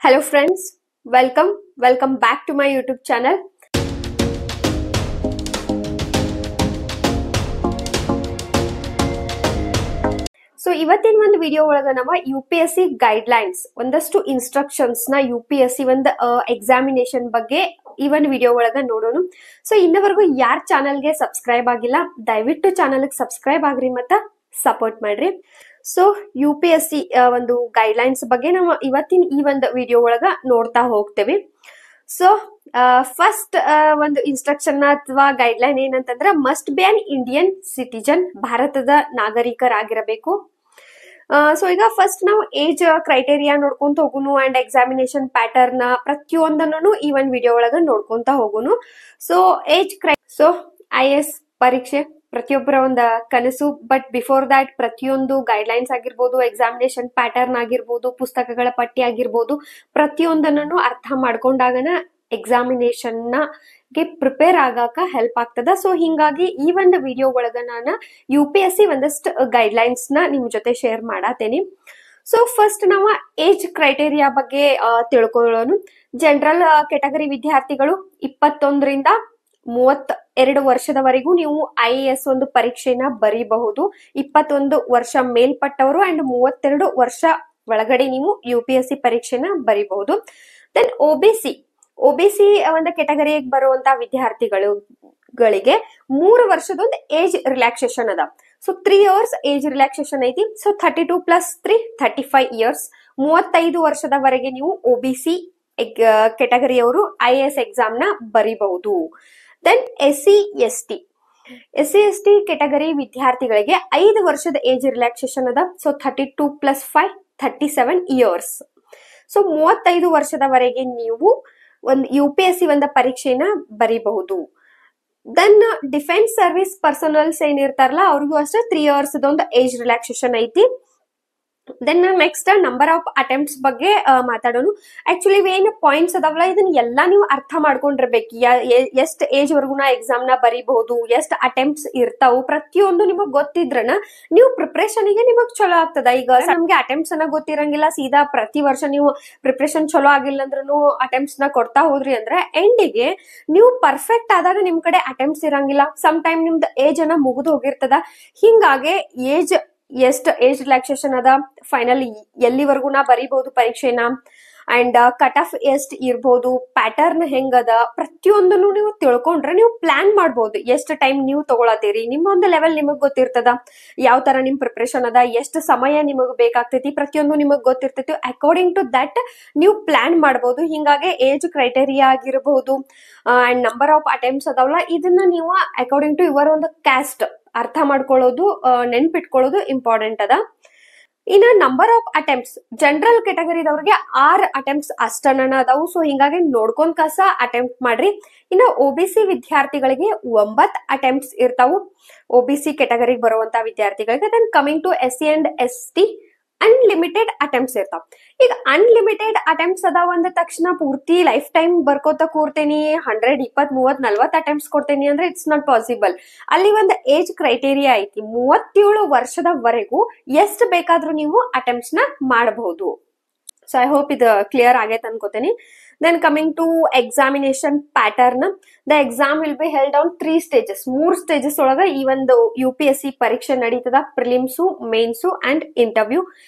Hello friends, welcome back to my YouTube channel. So ಇವತ್ತಿನ ಒಂದು video ಒಳಗ ನಾವು UPSC ಗೈಡ್ಲೈನ್ಸ್ ಒಂದಷ್ಟು ಇನ್ಸ್ಟ್ರಕ್ಷನ್ಸ್ ನ UPSC ಒಂದು ಎಕ್ಸಾಮಿನೇಷನ್ ಬಗ್ಗೆ ಈ ಒಂದು ವಿಡಿಯೋ ಒಳಗ ನೋಡೋಣ. ಸೊ ಇನ್ನವರೆಗೂ ಯಾರ ಚಾನಲ್ಗೆ ಸಬ್ಸ್ಕ್ರೈಬ್ ಆಗಿಲ್ಲ ದಯವಿಟ್ಟು ಚಾನಲ್ಗೆ ಸಬ್ಸ್ಕ್ರೈಬ್ ಆಗ್ರಿ ಮತ್ತ ಸಪೋರ್ಟ್ ಮಾಡ್ರಿ. ಸೊ UPSC ಒಂದು ಗೈಡ್ಲೈನ್ಸ್ ಬಗ್ಗೆ ನಾವು ಇವತ್ತಿನ ಈ ಒಂದು ವಿಡಿಯೋ ಒಳಗ ನೋಡ್ತಾ ಹೋಗ್ತೇವೆ. ಸೊ ಫಸ್ಟ್ ಒಂದು ಇನ್ಸ್ಟ್ರಕ್ಷನ್ ಅಥವಾ ಗೈಡ್ಲೈನ್ ಏನಂತಂದ್ರೆ must be an Indian citizen, ಭಾರತದ ನಾಗರಿಕರಾಗಿರಬೇಕು. ಸೊ ಈಗ ಫಸ್ಟ್ ನಾವು ಏಜ್ ಕ್ರೈಟೇರಿಯಾ ನೋಡ್ಕೊಂತ ಹೋಗುನು ಅಂಡ್ ಎಕ್ಸಾಮಿನೇಷನ್ ಪ್ಯಾಟರ್ನ್ ಪ್ರತಿಯೊಂದನ್ನು ಈ ಒಂದು ವಿಡಿಯೋ ಒಳಗ ನೋಡ್ಕೊಂತ ಹೋಗುನು. ಸೊ ಸೊ IAS ಪರೀಕ್ಷೆ ಪ್ರತಿಯೊಬ್ಬರ ಒಂದು ಕನಸು. ಬಟ್ ಬಿಫೋರ್ ದಾಟ್ ಪ್ರತಿಯೊಂದು ಗೈಡ್ಲೈನ್ಸ್ ಆಗಿರ್ಬೋದು, ಎಕ್ಸಾಮಿನೇಷನ್ ಪ್ಯಾಟರ್ನ್ ಆಗಿರ್ಬೋದು, ಪುಸ್ತಕಗಳ ಪಟ್ಟಿ ಆಗಿರ್ಬೋದು, ಪ್ರತಿಯೊಂದನ್ನು ಅರ್ಥ ಮಾಡ್ಕೊಂಡಾಗನ ಎಕ್ಸಾಮಿನೇಷನ್ ಗೆ ಪ್ರಿಪೇರ್ ಆಗಾಕ ಹೆಲ್ಪ್ ಆಗ್ತದ. ಸೊ ಹಿಂಗಾಗಿ ಈ ಒಂದು ವಿಡಿಯೋ ಒಳಗ ನಾನು UPSC ಒಂದಷ್ಟು ಗೈಡ್ಲೈನ್ಸ್ ನ ನಿಮ್ ಜೊತೆ ಶೇರ್ ಮಾಡತೇನಿ. ಸೊ ಫಸ್ಟ್ ನಾವು ಏಜ್ ಕ್ರೈಟೇರಿಯಾ ಬಗ್ಗೆ ತಿಳ್ಕೊಳ್ಳೋಣ. ಜನರಲ್ ಕೆಟಗರಿ ವಿದ್ಯಾರ್ಥಿಗಳು 21 ರಿಂದ 32 ವರ್ಷದವರೆಗೂ ನೀವು IAS ಒಂದು ಪರೀಕ್ಷೆನ ಬರೀಬಹುದು. 21 ವರ್ಷ ಮೇಲ್ಪಟ್ಟವರು ಅಂಡ್ 32 ವರ್ಷ ಒಳಗಡೆ ನೀವು UPSC ಪರೀಕ್ಷೆನ ಬರೀಬಹುದು. ದೆನ್ OBC ಒಂದು ಕೆಟಗರಿಗೆ ಬರುವಂತ ವಿದ್ಯಾರ್ಥಿಗಳಿಗೆ 3 ವರ್ಷದ ಒಂದು ಏಜ್ ರಿಲ್ಯಾಕ್ಸೇಷನ್ ಅದ. ಸೊ 3 years ಏಜ್ ರಿಲ್ಯಾಕ್ಸೇಷನ್ ಐತಿ. So 32 + 3 35 years. 35 ವರ್ಷದವರೆಗೆ ನೀವು OBC ಕೆಟಗರಿಯವರು IAS ಎಕ್ಸಾಮ್ ನ ಬರೀಬಹುದು. ದೆನ್ SC/ST ಕೆಟಗರಿ ವಿದ್ಯಾರ್ಥಿಗಳಿಗೆ 5 ವರ್ಷದ ಏಜ್ ರಿಲ್ಯಾಕ್ಸೇಷನ್ ಅದ. So 32 + 5 37 years. ಸೊ 35 ವರ್ಷದವರೆಗೆ ನೀವು ಒಂದು UPSC ಒಂದು ಪರೀಕ್ಷೆನ ಬರೀಬಹುದು. ದೆನ್ ಡಿಫೆನ್ಸ್ ಸರ್ವಿಸ್ ಪರ್ಸನಲ್ಸ್ ಏನಿರ್ತಾರಲ್ಲ ಅವ್ರಿಗೂ ಅಷ್ಟೇ 3 years ಒಂದು ಏಜ್ ರಿಲ್ಯಾಕ್ಸೇಷನ್ ಐತಿ. Then next number of attempts ಬಗ್ಗೆ ಮಾತಾಡೋಣ. ಆಕ್ಚುಲಿ ಏನು ಪಾಯಿಂಟ್ಸ್ ಅದಾವಲ್ಲ ಇದನ್ನ ಎಲ್ಲಾ ನೀವು ಅರ್ಥ ಮಾಡ್ಕೊಂಡಿರ್ಬೇಕು. ಎಷ್ಟ್ ಏಜ್ ವರ್ಗು ಎಕ್ಸಾಮ್ ನ ಬರೀಬಹುದು, ಎಷ್ಟ್ ಅಟೆಂಪ್ಟ್ಸ್ ಇರ್ತಾವು, ಪ್ರತಿಯೊಂದು ನಿಮಗ್ ಗೊತ್ತಿದ್ರನ ನೀವು ಪ್ರಿಪ್ರೇಷನ್ ಗೆ ನಿಮಗ್ ಚಲೋ ಆಗ್ತದ. ಈಗ ನಮ್ಗೆ ಅಟೆಂಪ್ಟ್ಸ್ ಅನ್ನ ಗೊತ್ತಿರಂಗಿಲ್ಲ, ಸೀದಾ ಪ್ರತಿ ವರ್ಷ ನೀವು ಪ್ರಿಪ್ರೇಷನ್ ಚಲೋ ಆಗಿಲ್ಲ ಅಂದ್ರೂ ಅಟೆಂಪ್ಟ್ಸ್ ನ ಕೊಡ್ತಾ ಹೋದ್ರಿ ಅಂದ್ರೆ ಎಂಡಿಗೆ ನೀವು ಪರ್ಫೆಕ್ಟ್ ಆದಾಗ ನಿಮ್ ಕಡೆ ಅಟೆಂಪ್ಟ್ಸ್ ಇರಂಗಿಲ್ಲ. ಸಮ್ ಟೈಮ್ ನಿಮ್ದು ಏಜ್ ಅನ್ನ ಮುಗಿದು ಹೋಗಿರ್ತದ. ಹಿಂಗಾಗಿ ಎಷ್ಟ್ ಏಜ್ ರಿಲ್ಯಾಕ್ಸೇಷನ್ ಅದ, ಫೈನಲ್ ಎಲ್ಲಿವರೆಗೂ ನಾ ಬರೀಬಹುದು ಪರೀಕ್ಷೆನ, ಅಂಡ್ ಕಟ್ ಆಫ್ ಎಷ್ಟ್ ಇರ್ಬೋದು, ಪ್ಯಾಟರ್ನ್ ಹೆಂಗದ, ಪ್ರತಿಯೊಂದನ್ನು ನೀವು ತಿಳ್ಕೊಂಡ್ರೆ ನೀವು ಪ್ಲಾನ್ ಮಾಡ್ಬೋದು. ಎಷ್ಟ್ ಟೈಮ್ ನೀವು ತಗೊಳತೀರಿ, ನಿಮ್ಮ ಒಂದು ಲೆವೆಲ್ ನಿಮಗ್ ಗೊತ್ತಿರ್ತದ, ಯಾವ ತರ ನಿಮ್ ಪ್ರಿಪ್ರೇಷನ್ ಅದ, ಎಷ್ಟು ಸಮಯ ನಿಮಗ್ ಬೇಕಾಗ್ತೈತಿ, ಪ್ರತಿಯೊಂದು ನಿಮಗ್ ಗೊತ್ತಿರ್ತೈತಿ. ಅಕಾರ್ಡಿಂಗ್ ಟು ದಟ್ ನೀವು ಪ್ಲಾನ್ ಮಾಡ್ಬೋದು. ಹಿಂಗಾಗಿ ಏಜ್ ಕ್ರೈಟೇರಿಯಾ ಆಗಿರಬಹುದು ಅಂಡ್ ನಂಬರ್ ಆಫ್ ಅಟೆಂಪ್ಟ್ಸ್ ಅದಾವಲ್ಲ ಇದನ್ನ ನೀವು ಅಕಾರ್ಡಿಂಗ್ ಟು ಯುವರ್ ಒಂದು ಕ್ಯಾಸ್ಟ್ ಅರ್ಥ ಮಾಡ್ಕೊಳ್ಳೋದು, ನೆನ್ಪಿಟ್ಕೊಳ್ಳೋದು ಇಂಪಾರ್ಟೆಂಟ್ ಅದ. ಇನ್ನ ನಂಬರ್ ಆಫ್ ಅಟೆಂಪ್ಟ್ಸ್ ಜನರಲ್ ಕೆಟಗರಿದವ್ರಿಗೆ 6 ಅಟೆಂಪ್ಟ್ಸ್ ಅಷ್ಟನ ಅದಾವು. ಸೊ ಹಿಂಗಾಗಿ ನೋಡ್ಕೊಂಡ್ ಕಸ ಅಟೆಂಪ್ಟ್ ಮಾಡ್ರಿ. ಇನ್ನ OBC ವಿದ್ಯಾರ್ಥಿಗಳಿಗೆ 9 ಅಟೆಂಪ್ಟ್ಸ್ ಇರ್ತಾವು OBC ಕೆಟಗರಿಗೆ ಬರುವಂತ ವಿದ್ಯಾರ್ಥಿಗಳಿಗೆ. Then coming to SC and ST unlimited attempts ಇರ್ತಾವ. ಈಗ ಅನ್ಲಿಮಿಟೆಡ್ ಅಟೆಂಪ್ಟ್ಸ್ ಅದಾವ ಅಂದ ತಕ್ಷಣ ಪೂರ್ತಿ ಲೈಫ್ ಟೈಮ್ ಬರ್ಕೋತ ಕೂರ್ತೇನಿ, 100 20 30 40 ಅಟೆಂಪ್ಟ್ಸ್ ಕೊಡ್ತೇನಿ ಅಂದ್ರೆ ಇಟ್ಸ್ ನಾಟ್ ಪಾಸಿಬಲ್. ಅಲ್ಲಿ ಒಂದು ಏಜ್ ಕ್ರೈಟೇರಿಯಾ ಐತಿ. 37 ವರ್ಷದವರೆಗೂ ಎಷ್ಟು ಬೇಕಾದ್ರೂ ನೀವು ಅಟೆಂಪ್ಟ್ಸ್ ನ ಮಾಡಬಹುದು. ಸೊ ಐ ಹೋಪ್ ಇದು ಕ್ಲಿಯರ್ ಆಗೈತೆ ಅನ್ಕೋತೇನಿ. Then coming to examination pattern, the exam will be held on 3 stages. 3 stages ಒಳಗ ಈ ಒಂದು UPSC ಪರೀಕ್ಷೆ ನಡೀತದ. Prelims, Mains and interview.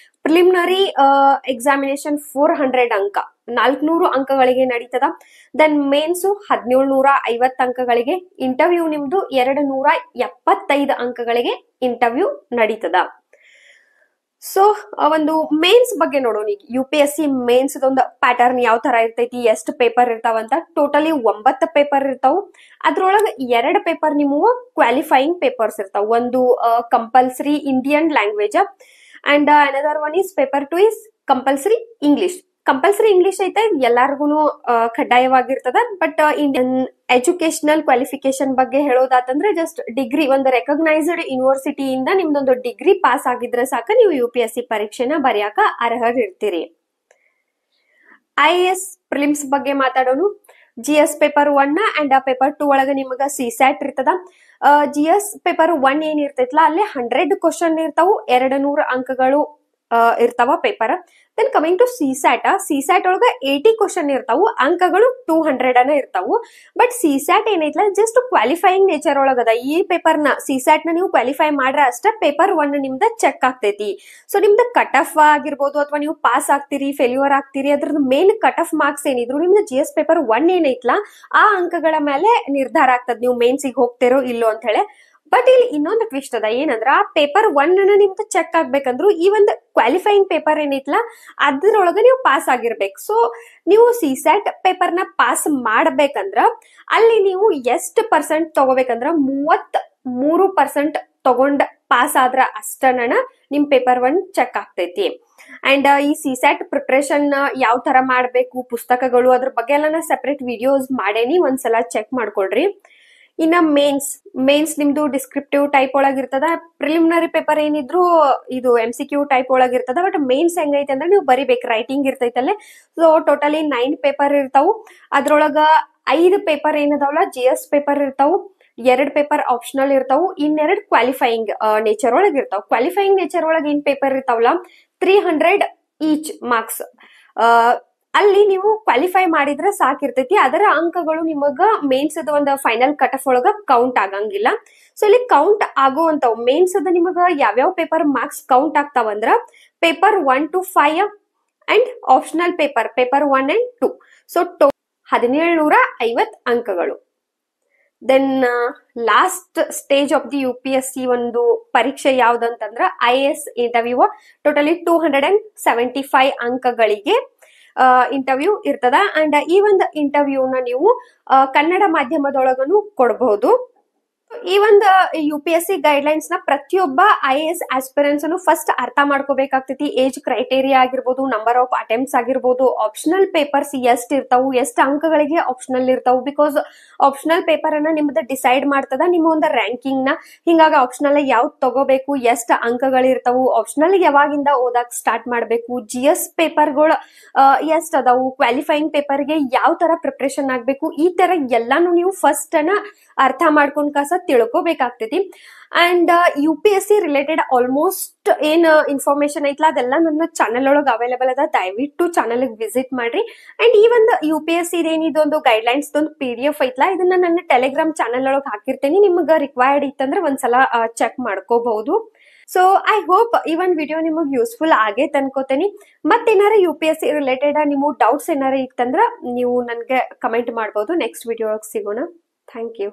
Preliminary examination 400 ಅಂಕ 400 ಅಂಕಗಳಿಗೆ ನಡೀತದ. ದೆನ್ ಮೇನ್ಸು 1750 ಅಂಕಗಳಿಗೆ, ಇಂಟರ್ವ್ಯೂ ನಿಮ್ದು 275 ಅಂಕಗಳಿಗೆ ಇಂಟರ್ವ್ಯೂ ನಡೀತದ. ಸೊ ಒಂದು ಮೇನ್ಸ್ ಬಗ್ಗೆ ನೋಡೋಣ. ಈಗ UPSC ಮೇನ್ಸ್ ಒಂದು ಪ್ಯಾಟರ್ನ್ ಯಾವ ತರ ಇರ್ತೈತಿ, ಎಷ್ಟು ಪೇಪರ್ ಇರ್ತಾವಂತ. ಟೋಟಲಿ 9 ಪೇಪರ್ ಇರ್ತಾವು. ಅದ್ರೊಳಗ 2 ಪೇಪರ್ ನಿಮ್ಮವು ಕ್ವಾಲಿಫೈಯಿಂಗ್ ಪೇಪರ್ಸ್ ಇರ್ತಾವ. ಒಂದು compulsory Indian language and another one is paper 2 is compulsory English. Compulsory English ಐತೆ ಎಲ್ಲಾರ್ಗು ಕಡ್ಡಾಯವಾಗಿರ್ತದ. ಬಟ್ ಇಂಡಿಯನ್ ಎಜುಕೇಶನಲ್ ಕ್ವಾಲಿಫಿಕೇಶನ್ ಬಗ್ಗೆ ಹೇಳೋದಾತಂದ್ರೆ ಜಸ್ಟ್ ಡಿಗ್ರಿ, ಒಂದು ರೆಕಗ್ನೈಸ್ಡ್ ಯೂನಿವರ್ಸಿಟಿಯಿಂದ ನಿಮ್ದೊಂದು ಡಿಗ್ರಿ ಪಾಸ್ ಆಗಿದ್ರೆ ಸಾಕ ನೀವು UPSC ಪರೀಕ್ಷೆನ ಬರೆಯಾಕ ಅರ್ಹರಿರ್ತೀರಿ. IAS ಪ್ರಿಲಿಮ್ಸ್ ಬಗ್ಗೆ ಮಾತಾಡೋಣ. GS ಪೇಪರ್ 1 ಅಂಡ್ ಪೇಪರ್ 2 ಒಳಗ ನಿಮಗ CSAT ಇರ್ತದ. GS ಪೇಪರ್ 1 ಏನ್ ಇರ್ತೈತಲ್ಲ ಅಲ್ಲಿ 100 ಕ್ವಶನ್ ಇರ್ತಾವು, 200 ಅಂಕಗಳು ಇರ್ತಾವ paper. Then coming to CSAT ಒಳಗ 80 ಕ್ವಶನ್ ಇರ್ತಾವು, ಅಂಕಗಳು 200 ಅನ್ನ ಇರ್ತಾವು. ಬಟ್ ಸಿಸ್ಯಾಟ್ ಏನೈತ್ಲ ಜಸ್ಟ್ ಕ್ವಾಲಿಫೈಯಿಂಗ್ ನೇಚರ್ ಒಳಗದ. ಈ ಪೇಪರ್ ನ ಸಿಸ್ಯಾಟ್ ನ ನೀವು ಕ್ವಾಲಿಫೈ ಮಾಡ್ರ ಅಷ್ಟ ಪೇಪರ್ 1 ನಿಮ್ದ ಚೆಕ್ ಆಗ್ತೈತಿ. ಸೊ ನಿಮ್ದ ಕಟ್ ಆಫ್ ಆಗಿರ್ಬೋದು ಅಥವಾ ನೀವು ಪಾಸ್ ಆಗ್ತೀರಿ ಫೇಲ್ಯೂರ್ ಆಗ್ತೀರಿ, ಅದ್ರದ್ದು ಮೇನ್ ಕಟ್ ಆಫ್ ಮಾರ್ಕ್ಸ್ ಏನಿದ್ರು ನಿಮ್ದು GS ಪೇಪರ್ 1 ಏನೈತ್ಲ ಆ ಅಂಕಗಳ ಮೇಲೆ ನಿರ್ಧಾರ ಆಗ್ತದ ನೀವು ಮೇನ್ಸಿಗೆ ಹೋಗ್ತಿರೋ ಇಲ್ಲೋ ಅಂತ ಹೇಳಿ. ಬಟ್ ಇಲ್ಲಿ ಇನ್ನೊಂದು ಟ್ವಿಸ್ಟ್ ಅದ, ಏನಂದ್ರ ಆ ಪೇಪರ್ 1 ನಿಮ್ದು ಚೆಕ್ ಆಗ್ಬೇಕಂದ್ರು ಈ ಒಂದು ಕ್ವಾಲಿಫೈಯಿಂಗ್ ಪೇಪರ್ ಏನೈತ್ಲ ಅದ್ರೊಳಗ ನೀವು ಪಾಸ್ ಆಗಿರ್ಬೇಕು. ಸೊ ನೀವು ಸಿಸ್ಯಾಟ್ ಪೇಪರ್ ನ ಪಾಸ್ ಮಾಡ್ಬೇಕಂದ್ರ ಅಲ್ಲಿ ನೀವು ಎಷ್ಟು ಪರ್ಸೆಂಟ್ ತಗೋಬೇಕಂದ್ರ 33% ತಗೊಂಡ್ ಪಾಸ್ ಆದ್ರ ಅಷ್ಟನ ನಿಮ್ ಪೇಪರ್ 1 ಚೆಕ್ ಆಗ್ತೈತಿ. ಅಂಡ್ ಈ ಸಿಸ್ಯಾಟ್ ಪ್ರಿಪರೇಷನ್ ಯಾವ ತರ ಮಾಡ್ಬೇಕು, ಪುಸ್ತಕಗಳು, ಅದ್ರ ಬಗ್ಗೆ ಎಲ್ಲ ಸೆಪರೇಟ್ ವಿಡಿಯೋಸ್ ಮಾಡೇನಿ, ಒಂದ್ಸಲ ಚೆಕ್ ಮಾಡ್ಕೊಳ್ರಿ. ಇನ್ನ ಮೇನ್ಸ್ ನಿಮ್ದು ಡಿಸ್ಕ್ರಿಪ್ಟಿವ್ ಟೈಪ್ ಒಳಗಿರ್ತದ. ಪ್ರಿಲಿಮಿನರಿ ಪೇಪರ್ ಏನಿದ್ರು ಇದು MCQ ಟೈಪ್ ಒಳಗಿರ್ತದ. ಬಟ್ ಮೇನ್ಸ್ ಹೆಂಗೈತೆ ಅಂದ್ರೆ ನೀವು ಬರಿಬೇಕು, ರೈಟಿಂಗ್ ಇರ್ತೈತಲ್ಲೇ. ಸೊ ಟೋಟಲಿ 9 ಪೇಪರ್ ಇರ್ತಾವು. ಅದ್ರೊಳಗ 5 ಪೇಪರ್ ಏನದಾವಲ್ಲ GS ಪೇಪರ್ ಇರ್ತಾವು, 2 ಪೇಪರ್ ಆಪ್ಷನಲ್ ಇರ್ತಾವು, ಇನ್ನೆರಡು ಕ್ವಾಲಿಫೈಯಿಂಗ್ ನೇಚರ್ ಒಳಗ್ ಇರ್ತಾವ. ಕ್ವಾಲಿಫೈಯಿಂಗ್ ನೇಚರ್ ಒಳಗ್ ಏನ್ ಪೇಪರ್ ಇರ್ತಾವಲ್ಲ 300 ಈಚ್ ಮಾರ್ಕ್ಸ್. ಅಲ್ಲಿ ನೀವು ಕ್ವಾಲಿಫೈ ಮಾಡಿದ್ರೆ ಸಾಕಿರ್ತೈತಿ. ಅದರ ಅಂಕಗಳು ನಿಮಗ ಮೇನ್ಸ್ ಒಂದು ಫೈನಲ್ ಕಟ್ ಆಫ್ ಒಳಗ ಕೌಂಟ್ ಆಗಂಗಿಲ್ಲ. ಸೊ ಇಲ್ಲಿ ಕೌಂಟ್ ಆಗುವಂತವ್ ಮೇನ್ಸ್ ನಿಮಗ ಯಾವ್ಯಾವ ಪೇಪರ್ ಮಾರ್ಕ್ಸ್ ಕೌಂಟ್ ಆಗ್ತಾವಂದ್ರ paper 1 to 5 and optional paper 1 and 2. So 1750 ಅಂಕಗಳು. Then last stage of the UPSC ಒಂದು ಪರೀಕ್ಷೆ ಯಾವ್ದಂತಂದ್ರ IAS ಇಂಟರ್ವ್ಯೂ. ಟೋಟಲಿ 275 ಅಂಕಗಳಿಗೆ ಇಂಟರ್ವ್ಯೂ ಇರ್ತದ. ಅಂಡ್ ಈ ಒಂದು ಇಂಟರ್ವ್ಯೂನ ನೀವು ಕನ್ನಡ ಮಾಧ್ಯಮದೊಳಗನು ಕೊಡಬಹುದು. ಈ ಒಂದು UPSC ಗೈಡ್ಲೈನ್ಸ್ ನ ಪ್ರತಿಯೊಬ್ಬ IAS ಆಸ್ಪಿರೆಂಟ್ಸ್ ಅನ್ನು ಫಸ್ಟ್ ಅರ್ಥ ಮಾಡ್ಕೋಬೇಕಾಗ್ತೈತಿ. ಏಜ್ ಕ್ರೈಟೇರಿಯಾ ಆಗಿರ್ಬೋದು, ನಂಬರ್ ಆಫ್ ಅಟೆಂಪ್ಟ್ಸ್ ಆಗಿರ್ಬೋದು, ಆಪ್ಷನಲ್ ಪೇಪರ್ಸ್ ಎಷ್ಟ್ ಇರ್ತಾವು, ಎಷ್ಟು ಅಂಕಗಳಿಗೆ ಆಪ್ಷನಲ್ ಇರ್ತಾವು. ಬಿಕಾಸ್ ಆಪ್ಷನಲ್ ಪೇಪರ್ ಅನ್ನ ನಿಮ್ದು ಡಿಸೈಡ್ ಮಾಡ್ತದ ನಿಮ್ಮ ಒಂದು ರ್ಯಾಂಕಿಂಗ್ ನ. ಹಿಂಗಾಗಿ ಆಪ್ಷನಲ್ ಯಾವ್ದು ತಗೋಬೇಕು, ಎಷ್ಟು ಅಂಕಗಳಿರ್ತಾವು, ಆಪ್ಷನಲ್ ಯಾವಾಗಿಂದ ಓದಾಕ್ ಸ್ಟಾರ್ಟ್ ಮಾಡ್ಬೇಕು, GS ಪೇಪರ್ಗಳು ಎಷ್ಟ್ ಅದಾವು, ಕ್ವಾಲಿಫೈಯಿಂಗ್ ಪೇಪರ್ಗೆ ಯಾವ ತರ ಪ್ರಿಪರೇಷನ್ ಆಗ್ಬೇಕು, ಈ ತರ ಎಲ್ಲಾನು ನೀವು ಫಸ್ಟ್ ಅನ್ನ ಅರ್ಥ ಮಾಡ್ಕೊಂಡ್ ಕಾಸ ತಿಳ್ಕೊಬೇಕಾಗ್ತೈತಿ. ಅಂಡ್ UPSC ರಿಲೇಟೆಡ್ ಆಲ್ಮೋಸ್ಟ್ ಏನ್ ಇನ್ಫಾರ್ಮೇಶನ್ ಐತ್ಲಾ ಅದೆಲ್ಲ ನನ್ನ ಚಾನೆಲ್ ಒಳಗೆ ಅವೈಲೇಬಲ್ ಅದ. ದಯವಿಟ್ಟು ಚಾನೆಲ್ ವಿಸಿಟ್ ಮಾಡ್ರಿ. ಅಂಡ್ ಈ ಒಂದು UPSC ಏನಿದೊಂದು ಗೈಡ್ಲೈನ್ಸ್ ಒಂದು PDF ಐತ್ಲಾ ಇದನ್ನ ನನ್ನ ಟೆಲಿಗ್ರಾಮ್ ಚಾನೆಲ್ ಒಳಗೆ ಹಾಕಿರ್ತೇನೆ. ನಿಮ್ಗ ರಿಕ್ವೈರ್ಡ್ ಇತ್ತಂದ್ರೆ ಒಂದ್ಸಲ ಚೆಕ್ ಮಾಡ್ಕೋಬಹುದು. ಸೊ ಐ ಹೋಪ್ ಈ ಒಂದು ವಿಡಿಯೋ ನಿಮಗೆ ಯೂಸ್ಫುಲ್ ಆಗೈತೆ ಅನ್ಕೋತೇನಿ. ಮತ್ತೇನಾರ UPSC ರಿಲೇಟೆಡ್ ನಿಮ್ಗೆ ಡೌಟ್ಸ್ ಏನಾರ ಇತ್ತಂದ್ರ ನೀವು ನನ್ಗೆ ಕಮೆಂಟ್ ಮಾಡ್ಬೋದು. ನೆಕ್ಸ್ಟ್ ವಿಡಿಯೋ ಒಳಗೆ ಸಿಗೋಣ. Thank you.